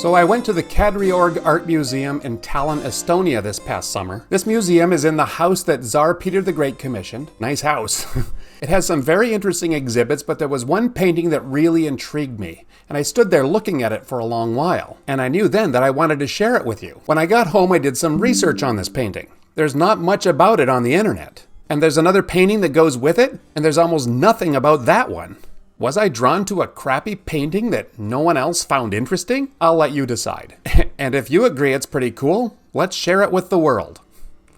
So I went to the Adriaen Art Museum in Tallinn, Estonia this past summer. This museum is in the house that Tsar Peter the Great commissioned. Nice house. It has some very interesting exhibits, but there was one painting that really intrigued me, and I stood there looking at it for a long while, and I knew then that I wanted to share it with you. When I got home, I did some research on this painting. There's not much about it on the internet. And there's another painting that goes with it, and there's almost nothing about that one. Was I drawn to a crappy painting that no one else found interesting? I'll let you decide. And if you agree it's pretty cool, let's share it with the world.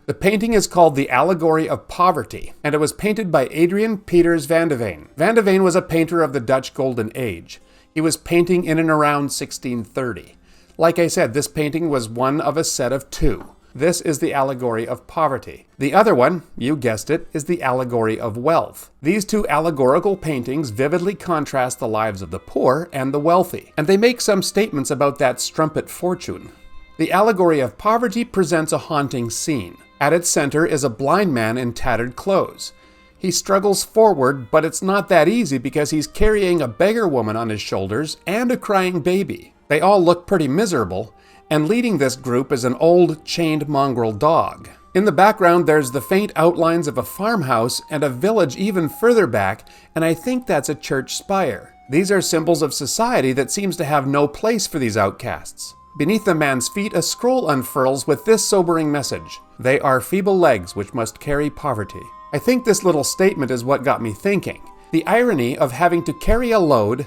The painting is called The Allegory of Poverty, and it was painted by Adriaen Pietersz Venne. Venne was a painter of the Dutch Golden Age. He was painting in and around 1630. Like I said, this painting was one of a set of two. This is the Allegory of Poverty. The other one, you guessed it, is the Allegory of Wealth. These two allegorical paintings vividly contrast the lives of the poor and the wealthy, and they make some statements about that strumpet fortune. The Allegory of Poverty presents a haunting scene. At its center is a blind man in tattered clothes. He struggles forward, but it's not that easy because he's carrying a beggar woman on his shoulders and a crying baby. They all look pretty miserable, and leading this group is an old, chained mongrel dog. In the background, there's the faint outlines of a farmhouse and a village even further back, and I think that's a church spire. These are symbols of society that seems to have no place for these outcasts. Beneath the man's feet, a scroll unfurls with this sobering message: "They are feeble legs which must carry poverty." I think this little statement is what got me thinking. The irony of having to carry a load,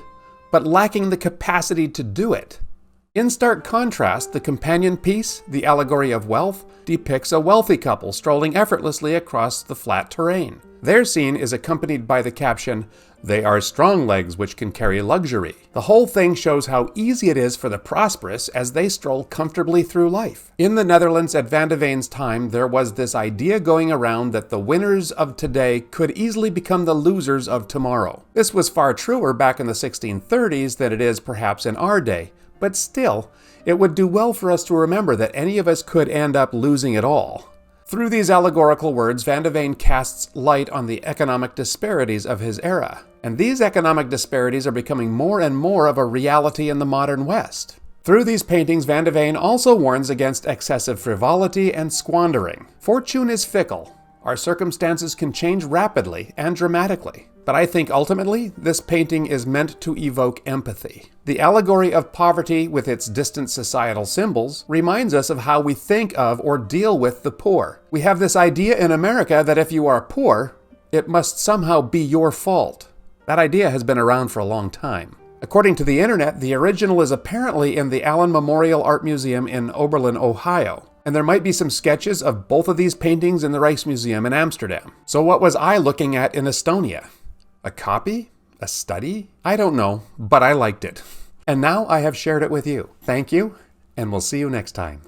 but lacking the capacity to do it. In stark contrast, the companion piece, The Allegory of Wealth, depicts a wealthy couple strolling effortlessly across the flat terrain. Their scene is accompanied by the caption, "They are strong legs which can carry luxury." The whole thing shows how easy it is for the prosperous as they stroll comfortably through life. In the Netherlands at Vandeven's time, there was this idea going around that the winners of today could easily become the losers of tomorrow. This was far truer back in the 1630s than it is perhaps in our day. But still, it would do well for us to remember that any of us could end up losing it all. Through these allegorical words, Vandeven casts light on the economic disparities of his era. And these economic disparities are becoming more and more of a reality in the modern West. Through these paintings, Vandeven also warns against excessive frivolity and squandering. Fortune is fickle. Our circumstances can change rapidly and dramatically. But I think ultimately, this painting is meant to evoke empathy. The Allegory of Poverty, with its distant societal symbols, reminds us of how we think of or deal with the poor. We have this idea in America that if you are poor, it must somehow be your fault. That idea has been around for a long time. According to the internet, the original is apparently in the Allen Memorial Art Museum in Oberlin, Ohio. And there might be some sketches of both of these paintings in the Rijksmuseum in Amsterdam. So what was I looking at in Estonia? A copy? A study? I don't know, but I liked it. And now I have shared it with you. Thank you, and we'll see you next time.